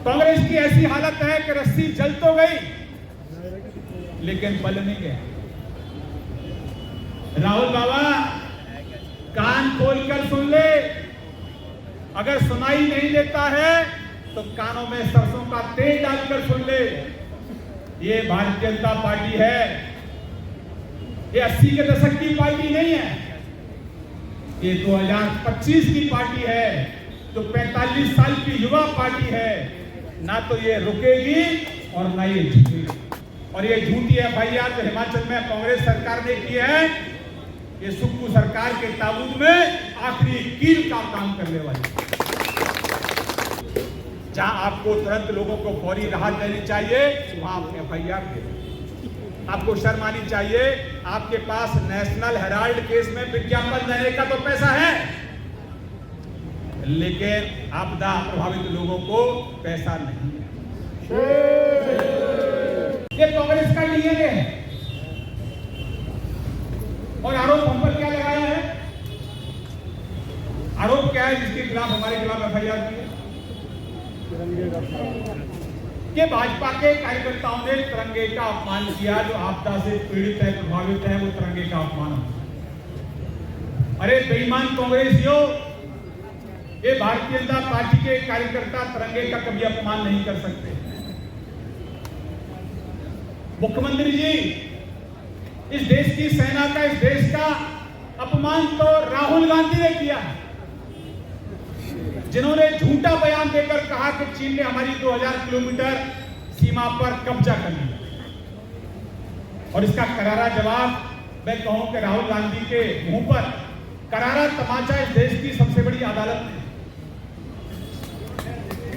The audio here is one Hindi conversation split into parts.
कांग्रेस की ऐसी हालत है कि रस्सी जल तो गई लेकिन बल नहीं गया। राहुल बाबा कान खोलकर सुन ले, अगर सुनाई नहीं देता है तो कानों में सरसों का तेल डालकर सुन ले। ये भारतीय जनता पार्टी है, ये 80 के दशक की पार्टी नहीं है, ये 2025 की पार्टी है, जो 45 साल की युवा पार्टी है। ना तो ये रुकेगी और ना ये झुकेगी। और ये झूठी एफआईआर जो हिमाचल में कांग्रेस सरकार ने की है, ये सुक्खू सरकार के ताबूत में आखिरी कील का काम करने वाली। जहां आपको तुरंत लोगों को फौरी राहत देनी चाहिए, वहां आप एफआईआर दे। आपको शर्म आनी चाहिए। आपके पास नेशनल हेराल्ड केस में विज्ञापन देने का तो पैसा है, लेकिन आपदा प्रभावित लोगों को पैसा नहीं है। ये कांग्रेस का डीएनए है। और आरोप हम पर क्या लगाया है? आरोप क्या है जिसके खिलाफ हमारे खिलाफ एफआईआर की है? कि भाजपा के कार्यकर्ताओं ने तिरंगे का अपमान किया। जो आपदा से पीड़ित है, प्रभावित है, वो तिरंगे का अपमान। अरे बेईमान कांग्रेसियों, ये भारतीय जनता पार्टी के कार्यकर्ता तिरंगे का कभी अपमान नहीं कर सकते। मुख्यमंत्री जी, इस देश की सेना का, इस देश का अपमान तो राहुल गांधी ने किया है, जिन्होंने झूठा बयान देकर कहा कि चीन ने हमारी 2000 किलोमीटर सीमा पर कब्जा कर लिया। और इसका करारा जवाब मैं कहूं कि राहुल गांधी के मुंह पर करारा तमाचा इस देश की सबसे बड़ी अदालत ने।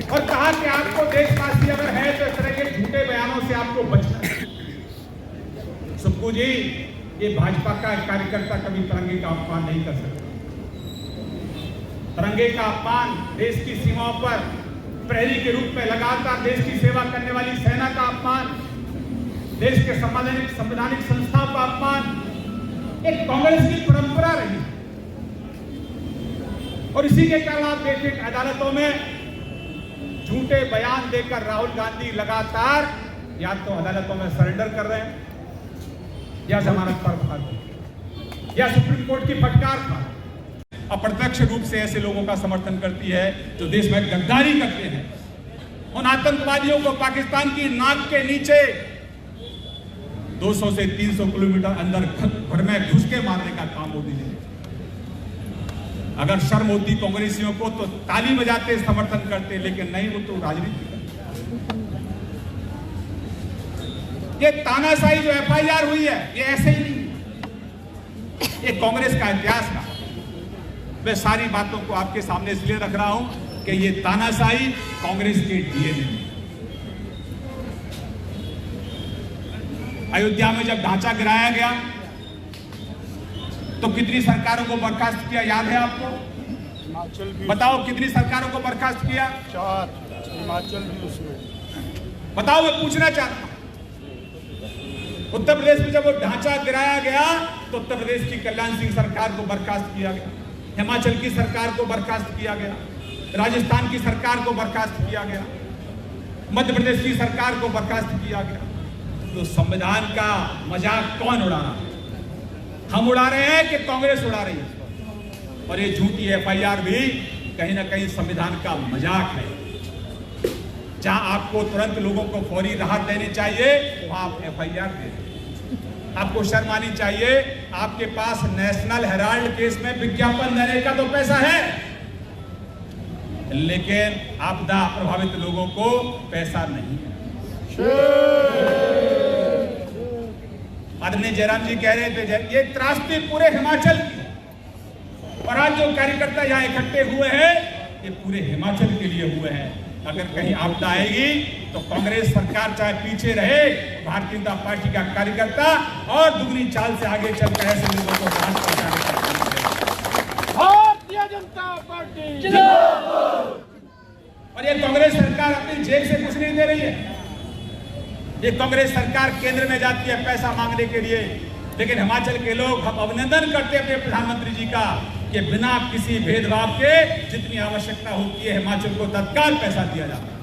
और कहा कि आपको देशवासी अगर है तो इस तरह के झूठे बयानों से आपको बचना है। सुक्खू जी, ये भाजपा का कार्यकर्ता कभी तिरंगे का अपमान नहीं कर सकता। तिरंगे का अपमान, देश की सीमाओं पर प्रहरी के रूप में लगातार देश की सेवा करने वाली सेना का अपमान, देश के संवैधानिक संस्थाओं का अपमान एक कांग्रेस की परंपरा रही। और इसी के कारण आप देखें अदालतों में झूठे बयान देकर राहुल गांधी लगातार या तो अदालतों में सरेंडर कर रहे हैं, या जमानत पर भाग, या सुप्रीम कोर्ट की फटकार पर। अप्रत्यक्ष रूप से ऐसे लोगों का समर्थन करती है जो देश में गद्दारी करते हैं। उन आतंकवादियों को पाकिस्तान की नाक के नीचे 200 से 300 किलोमीटर अंदर घर में घुस के मारने का काम मोदी ने। अगर शर्म होती कांग्रेसियों को तो ताली बजाते, समर्थन करते, लेकिन नहीं, वो तो राजनीति करते। ये तानाशाही जो एफआईआर हुई है, ये ऐसे ही नहीं, ये कांग्रेस का इतिहास था। मैं सारी बातों को आपके सामने इसलिए रख रहा हूं कि ये तानाशाही कांग्रेस के डीएनए में। अयोध्या में जब ढांचा गिराया गया तो कितनी सरकारों को बर्खास्त किया, याद है आपको? हिमाचल भी। बताओ कितनी सरकारों को बर्खास्त किया? 4। हिमाचल भी उसमें। बताओ, मैं पूछना चाहता हूं। उत्तर प्रदेश में जब वो ढांचा गिराया गया तो उत्तर प्रदेश की कल्याण सिंह सरकार को बर्खास्त किया गया, हिमाचल की सरकार को बर्खास्त किया गया, राजस्थान की सरकार को बर्खास्त किया गया, मध्य प्रदेश की सरकार को बर्खास्त किया गया। तो संविधान का मजाक कौन उड़ा रहा है? हम उड़ा रहे हैं कि कांग्रेस उड़ा रही है? और ये झूठी एफआईआर भी कहीं ना कहीं संविधान का मजाक है। जहां आपको तुरंत लोगों को फौरी राहत देनी चाहिए, वहां आप एफआईआर दें। आपको शर्म आनी चाहिए। आपके पास नेशनल हेराल्ड केस में विज्ञापन देने का तो पैसा है, लेकिन आपदा प्रभावित लोगों को पैसा नहीं है। आदरणीय जयराम जी कह रहे थे, ये त्रासदी पूरे हिमाचल की, और आज जो कार्यकर्ता यहाँ इकट्ठे हुए हैं, ये पूरे हिमाचल के लिए हुए हैं। अगर कहीं आपदा आएगी तो कांग्रेस सरकार चाहे पीछे रहे, भारतीय जनता पार्टी का कार्यकर्ता और दुगनी चाल से आगे चलकर ऐसे लोगों को राहत पहुंचाने का काम करेगा। भारतीय जनता पार्टी जिंदाबाद। और ये कांग्रेस सरकार अपनी जेब से कुछ नहीं दे रही है। ये कांग्रेस सरकार केंद्र में जाती है पैसा मांगने के लिए, लेकिन हिमाचल के लोग, हम अभिनंदन करते हैं अपने प्रधानमंत्री जी का कि बिना किसी भेदभाव के जितनी आवश्यकता होती है हिमाचल को तत्काल पैसा दिया जाता है।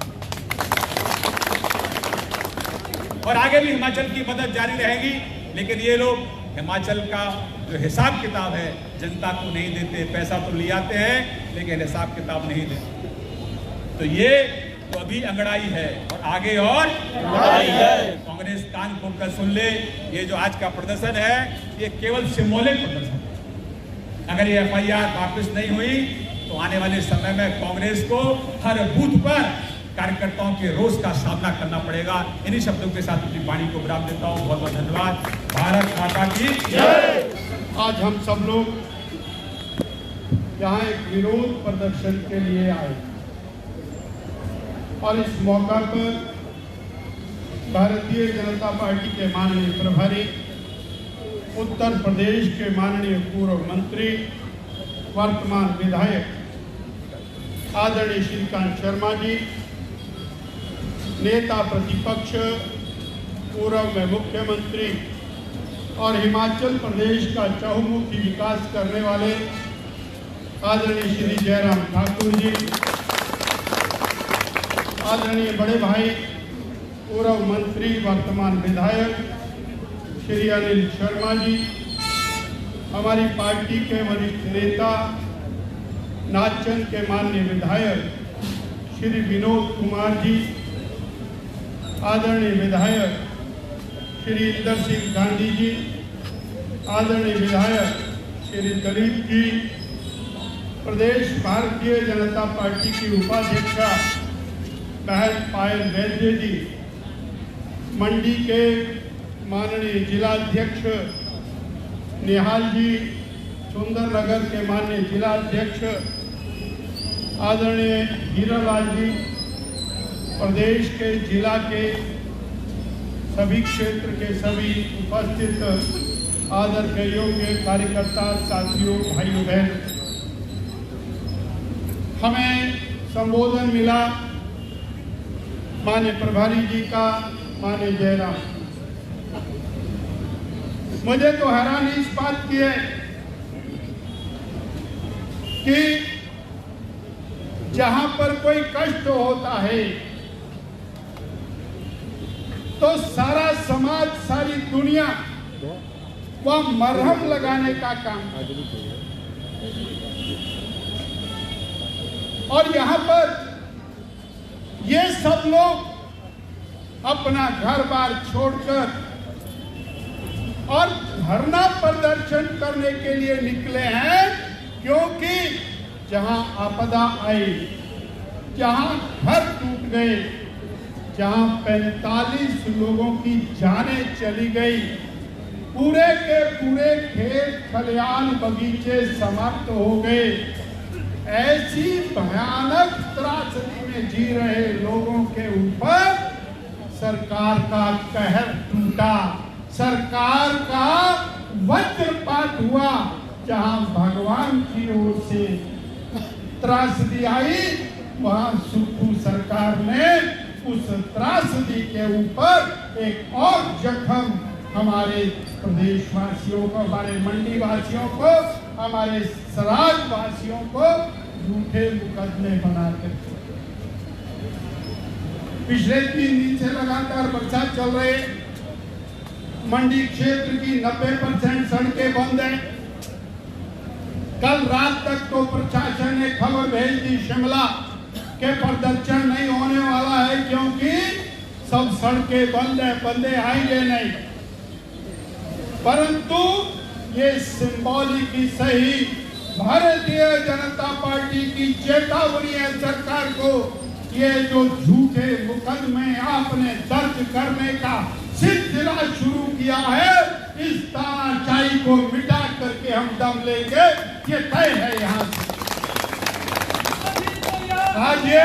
और आगे भी हिमाचल की मदद जारी रहेगी। लेकिन ये लोग हिमाचल का जो हिसाब किताब है जनता को नहीं देते। पैसा तो ले आते हैं लेकिन हिसाब किताब नहीं देते। तो ये तो अभी अंगड़ाई है और आगे और अंगड़ाई है। कांग्रेस कान खोलकर सुन ले, ये जो आज का प्रदर्शन है ये केवल सिंबॉलिक प्रदर्शन है। अगर ये एफआईआर वापस नहीं हुई तो आने वाले समय में कांग्रेस को हर बूथ पर कार्यकर्ताओं के रोष का सामना करना पड़ेगा। इन्हीं शब्दों के साथ अपनी वाणी को विराम देता हूँ। बहुत बहुत धन्यवाद। भारत माता की जय। आज हम सब लोग यहाँ एक विरोध प्रदर्शन के लिए आए और इस मौका पर भारतीय जनता पार्टी के माननीय प्रभारी, उत्तर प्रदेश के माननीय पूर्व मंत्री, वर्तमान विधायक आदरणीय श्रीकांत शर्मा जी, नेता प्रतिपक्ष, पूर्व में मुख्यमंत्री और हिमाचल प्रदेश का चहुमुखी विकास करने वाले आदरणीय श्री जयराम ठाकुर जी, आदरणीय बड़े भाई पूर्व मंत्री वर्तमान विधायक श्री अनिल शर्मा जी, हमारी पार्टी के वरिष्ठ नेता नाचन के माननीय विधायक श्री विनोद कुमार जी, आदरणीय विधायक श्री इंदर सिंह गांधी जी, आदरणीय विधायक श्री दिलीप जी, प्रदेश भारतीय जनता पार्टी की उपाध्यक्षा बहन पायल वैद्य जी, मंडी के माननीय जिलाध्यक्ष निहाल जी, सुंदरनगर के माननीय जिलाध्यक्ष आदरणीय हीरालाल जी, प्रदेश के जिला के सभी क्षेत्र के सभी उपस्थित आदर के योग्य कार्यकर्ता साथियों, भाइयों बहन, हमें संबोधन मिला माननीय प्रभारी जी का, माननीय जयराम। मुझे तो हैरानी इस बात की है कि जहां पर कोई कष्ट होता है तो सारा समाज, सारी दुनिया वह मरहम लगाने का काम करती है। और यहाँ पर ये सब लोग अपना घर बार छोड़कर और धरना प्रदर्शन करने के लिए निकले हैं, क्योंकि जहां आपदा आई, जहां घर टूट गए, जहां 45 लोगों की जानें चली गई, पूरे के पूरे खेत खलियान बगीचे समाप्त हो गए, ऐसी भयानक त्रासदी में जी रहे लोगों के ऊपर सरकार का कहर टूटा, सरकार का वज्रपात हुआ। जहां भगवान की ओर से त्रासदी आई, वहां सुप्पू सरकार ने उस त्रासदी के ऊपर एक और जख्म हमारे प्रदेशवासियों को, हमारे मंडी वासियों को, हमारे सराज वासियों को झूठे मुकदमे बनाकर। पिछले 3 दिन से लगातार बरसात चल रही, मंडी क्षेत्र की 90% सड़कें बंद हैं। कल रात तक तो प्रशासन ने खबर भेज दी शिमला के प्रदर्शन नहीं होने वाला है, क्योंकि सब सड़कें बंद है, बंदे आएंगे नहीं। परंतु ये सिंबॉलिक ही सही भारतीय जनता पार्टी की चेतावनी है सरकार को। ये जो झूठे मुकदमे आपने दर्ज करने का सिलसिला शुरू किया है, इस तानाशाही को मिटा करके हम दम लेंगे, ये तय है। यहाँ से आज ये